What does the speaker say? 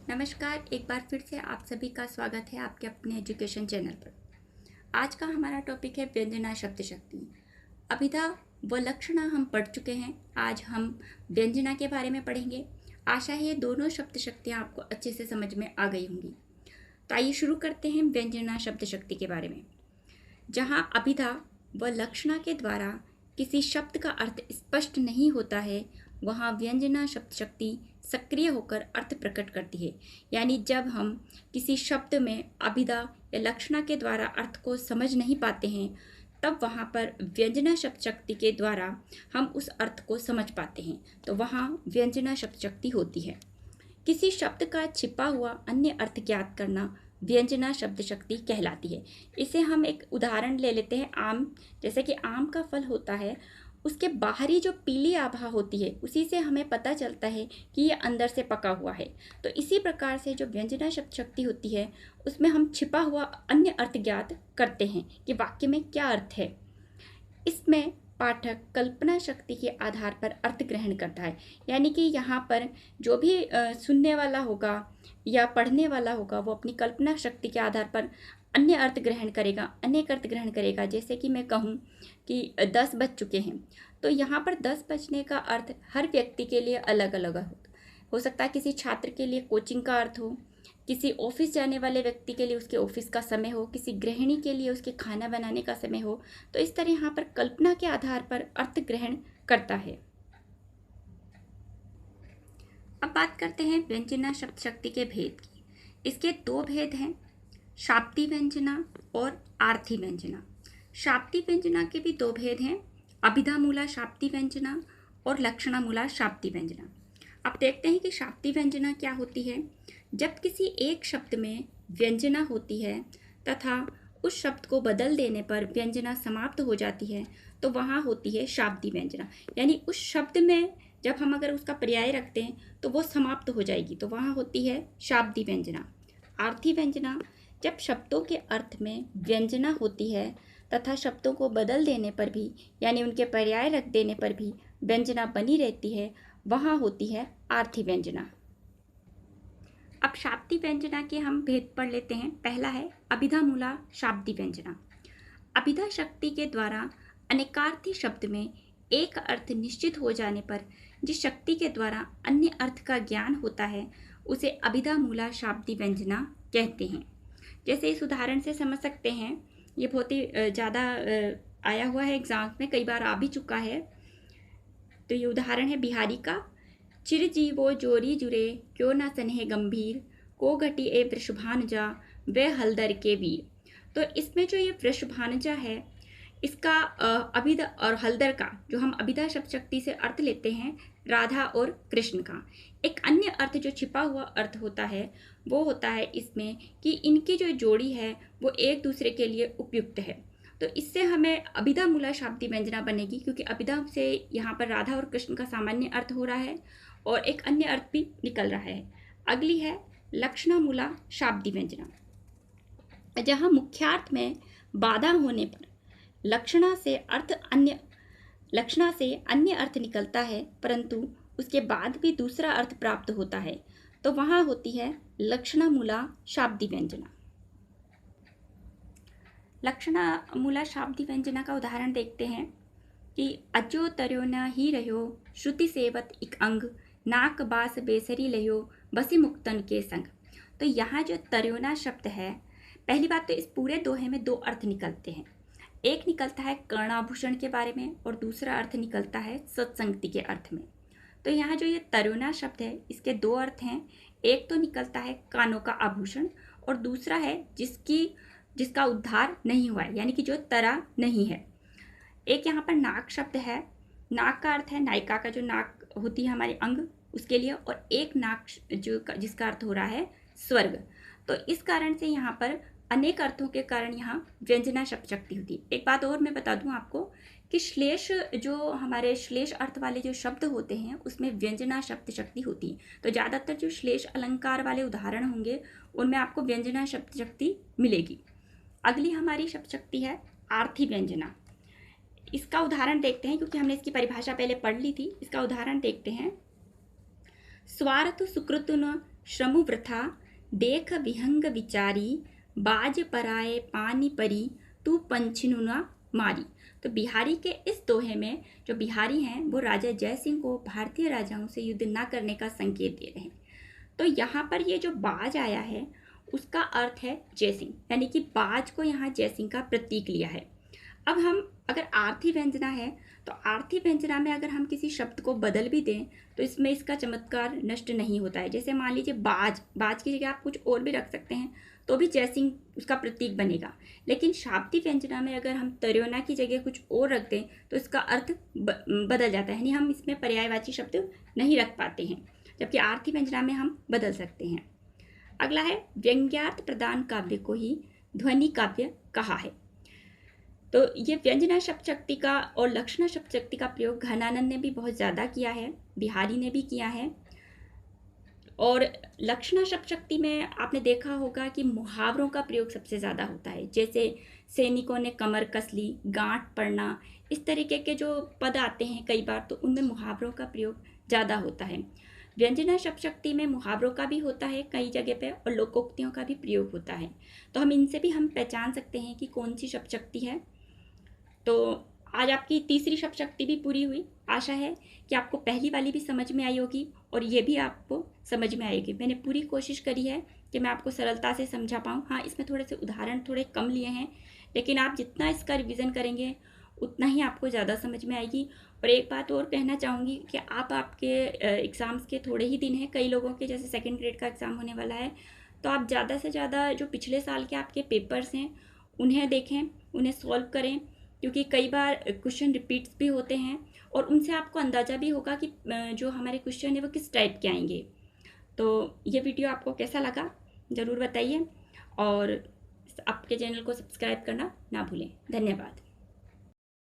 नमस्कार, एक बार फिर से आप सभी का स्वागत है आपके अपने एजुकेशन चैनल पर। आज का हमारा टॉपिक है व्यंजना शब्द शक्ति। अभिधा व लक्षणा हम पढ़ चुके हैं। आज हम व्यंजना के बारे में पढ़ेंगे। आशा है ये दोनों शब्द शक्तियाँ आपको अच्छे से समझ में आ गई होंगी। तो आइए शुरू करते हैं व्यंजना शब्द शक्ति के बारे में। जहाँ अभिधा व लक्षणा के द्वारा किसी शब्द का अर्थ स्पष्ट नहीं होता है, वहाँ व्यंजना शब्द शक्ति सक्रिय होकर अर्थ प्रकट करती है। यानी जब हम किसी शब्द में अभिधा या लक्षणा के द्वारा अर्थ को समझ नहीं पाते हैं, तब वहाँ पर व्यंजना शब्द शक्ति के द्वारा हम उस अर्थ को समझ पाते हैं। तो वहाँ व्यंजना शब्द शक्ति होती है। किसी शब्द का छिपा हुआ अन्य अर्थ ज्ञात करना व्यंजना शब्द शक्ति कहलाती है। इसे हम एक उदाहरण ले लेते हैं। आम, जैसे कि आम का फल होता है, उसके बाहरी जो पीली आभा होती है उसी से हमें पता चलता है कि ये अंदर से पका हुआ है। तो इसी प्रकार से जो व्यंजना शब्द शक्ति होती है उसमें हम छिपा हुआ अन्य अर्थ ज्ञात करते हैं कि वाक्य में क्या अर्थ है। इसमें पाठक कल्पना शक्ति के आधार पर अर्थ ग्रहण करता है। यानी कि यहाँ पर जो भी सुनने वाला होगा या पढ़ने वाला होगा वो अपनी कल्पना शक्ति के आधार पर अन्य अर्थ ग्रहण करेगा, अनेक अर्थ ग्रहण करेगा। जैसे कि मैं कहूँ कि 10 बज चुके हैं, तो यहाँ पर 10 बजने का अर्थ हर व्यक्ति के लिए अलग अलग हो सकता है। किसी छात्र के लिए कोचिंग का अर्थ हो, किसी ऑफिस जाने वाले व्यक्ति के लिए उसके ऑफिस का समय हो, किसी गृहिणी के लिए उसके खाना बनाने का समय हो। तो इस तरह यहाँ पर कल्पना के आधार पर अर्थ ग्रहण करता है। अब बात करते हैं व्यंजना शब्द शक्ति के भेद की। इसके दो भेद हैं, शाब्दी व्यंजना और आर्थी व्यंजना। शाब्दी व्यंजना के भी दो भेद हैं, अभिधा मूला शाब्दी व्यंजना और लक्षणा मूला शाब्दी व्यंजना। अब देखते हैं कि शाब्दी व्यंजना क्या होती है। जब किसी एक शब्द में व्यंजना होती है तथा उस शब्द को बदल देने पर व्यंजना समाप्त हो जाती है, तो वहाँ होती है शाब्दी व्यंजना। यानी उस शब्द में जब हम अगर उसका पर्याय रखते हैं तो वो समाप्त हो जाएगी, तो वहाँ होती है शाब्दी व्यंजना। आर्थी व्यंजना, जब शब्दों के अर्थ में व्यंजना होती है तथा शब्दों को बदल देने पर भी, यानी उनके पर्याय रख देने पर भी व्यंजना बनी रहती है, वहाँ होती है आर्थी व्यंजना। अब शाब्दी व्यंजना के हम भेद पढ़ लेते हैं। पहला है अभिधा मूला शाब्दी व्यंजना। अभिधा शक्ति के द्वारा अनेकार्थी शब्द में एक अर्थ निश्चित हो जाने पर जिस शक्ति के द्वारा अन्य अर्थ का ज्ञान होता है उसे अभिधा मूला शाब्दी व्यंजना कहते हैं। जैसे इस उदाहरण से समझ सकते हैं, ये बहुत ही ज़्यादा आया हुआ है, एग्जाम में कई बार आ भी चुका है। तो ये उदाहरण है बिहारी का। चिरजीवो जोरी जुरे क्यों न सनेह गंभीर, को घटी ए वृषभानुजा वे हलदर के वीर। तो इसमें जो ये वृषभानुजा है, इसका अभिधा और हलदर का जो हम अभिधा शब्द शक्ति से अर्थ लेते हैं राधा और कृष्ण का, एक अन्य अर्थ जो छिपा हुआ अर्थ होता है वो होता है इसमें कि इनकी जो जोड़ी है वो एक दूसरे के लिए उपयुक्त है। तो इससे हमें अभिधा मूला शाब्दी व्यंजना बनेगी, क्योंकि अभिधा से यहाँ पर राधा और कृष्ण का सामान्य अर्थ हो रहा है और एक अन्य अर्थ भी निकल रहा है। अगली है लक्षणा मूला शाब्दी व्यंजना। जहाँ मुख्यार्थ में बाधा होने पर लक्षणा से अन्य अर्थ निकलता है, परंतु उसके बाद भी दूसरा अर्थ प्राप्त होता है, तो वहाँ होती है लक्षणा मूला शाब्दी व्यंजना। लक्षणा मूला शाब्दी व्यंजना का उदाहरण देखते हैं कि अजो तर्यो न ही रहो श्रुति सेवत इक अंग, नाक बास बेसरी लहो बसी मुक्तन के संग। तो यहाँ जो तर्योना शब्द है, पहली बात तो इस पूरे दोहे में दो अर्थ निकलते हैं। एक निकलता है कर्णाभूषण के बारे में और दूसरा अर्थ निकलता है सत्संगति के अर्थ में। तो यहाँ जो ये तरुणा शब्द है इसके दो अर्थ हैं। एक तो निकलता है कानों का आभूषण और दूसरा है जिसका उद्धार नहीं हुआ है, यानी कि जो तरा नहीं है। एक यहाँ पर नाक शब्द है, नाक का अर्थ है नायिका का जो नाक होती है हमारे अंग उसके लिए, और एक नाक जिसका अर्थ हो रहा है स्वर्ग। तो इस कारण से यहाँ पर अनेक अर्थों के कारण यहाँ व्यंजना शब्द शक्ति होती है। एक बात और मैं बता दूं आपको कि श्लेष, जो हमारे श्लेष अर्थ वाले जो शब्द होते हैं उसमें व्यंजना शब्द शक्ति होती है। तो ज़्यादातर जो श्लेष अलंकार वाले उदाहरण होंगे उनमें आपको व्यंजना शब्द शक्ति मिलेगी। अगली हमारी शब्द शक्ति है आर्थी व्यंजना। इसका उदाहरण देखते हैं, क्योंकि हमने इसकी परिभाषा पहले पढ़ ली थी। इसका उदाहरण देखते हैं। स्वार्थ सुकृतुन श्रमु वृथा देख विहंग विचारी बाज पराए पानी परी तू पंछिनुना मारी। तो बिहारी के इस दोहे में जो बिहारी हैं वो राजा जय सिंह को भारतीय राजाओं से युद्ध न करने का संकेत दे रहे हैं। तो यहाँ पर ये जो बाज आया है उसका अर्थ है जय सिंह, यानी कि बाज को यहाँ जय सिंह का प्रतीक लिया है। अब हम अगर आर्थी व्यंजना है तो आर्थी व्यंजना में अगर हम किसी शब्द को बदल भी दें तो इसमें इसका चमत्कार नष्ट नहीं होता है। जैसे मान लीजिए बाज, बाज की जगह आप कुछ और भी रख सकते हैं तो भी जय सिंह उसका प्रतीक बनेगा। लेकिन शाब्दी व्यंजना में अगर हम तर्योना की जगह कुछ और रख दें तो इसका अर्थ बदल जाता है, यानी हम इसमें पर्यायवाची शब्द नहीं रख पाते हैं, जबकि आर्थी व्यंजना में हम बदल सकते हैं। अगला है व्यंग्यार्थ प्रदान काव्य को ही ध्वनि काव्य कहा है। तो ये व्यंजना शब्द शक्ति का और लक्षणा शब्द शक्ति का प्रयोग घनानंद ने भी बहुत ज़्यादा किया है, बिहारी ने भी किया है। और लक्षणा शब्द शक्ति में आपने देखा होगा कि मुहावरों का प्रयोग सबसे ज़्यादा होता है, जैसे सैनिकों ने कमर कस ली, गांठ पड़ना, इस तरीके के जो पद आते हैं कई बार, तो उनमें मुहावरों का प्रयोग ज़्यादा होता है। व्यंजना शब्द शक्ति में मुहावरों का भी होता है कई जगह पे और लोकोक्तियों का भी प्रयोग होता है। तो हम इनसे भी हम पहचान सकते हैं कि कौन सी शब्द शक्ति है। तो आज आपकी तीसरी शब्द शक्ति भी पूरी हुई। आशा है कि आपको पहली वाली भी समझ में आई होगी और ये भी आपको समझ में आएगी। मैंने पूरी कोशिश करी है कि मैं आपको सरलता से समझा पाऊँ। हाँ, इसमें थोड़े से उदाहरण थोड़े कम लिए हैं, लेकिन आप जितना इसका रिवीजन करेंगे उतना ही आपको ज़्यादा समझ में आएगी। और एक बात और कहना चाहूँगी कि आपके एग्ज़ाम्स के थोड़े ही दिन हैं, कई लोगों के जैसे सेकंड ग्रेड का एग्ज़ाम होने वाला है, तो आप ज़्यादा से ज़्यादा जो पिछले साल के आपके पेपर्स हैं उन्हें देखें, उन्हें सॉल्व करें, क्योंकि कई बार क्वेश्चन रिपीट्स भी होते हैं और उनसे आपको अंदाज़ा भी होगा कि जो हमारे क्वेश्चन है वो किस टाइप के आएंगे। तो ये वीडियो आपको कैसा लगा ज़रूर बताइए और आपके चैनल को सब्सक्राइब करना ना भूलें। धन्यवाद।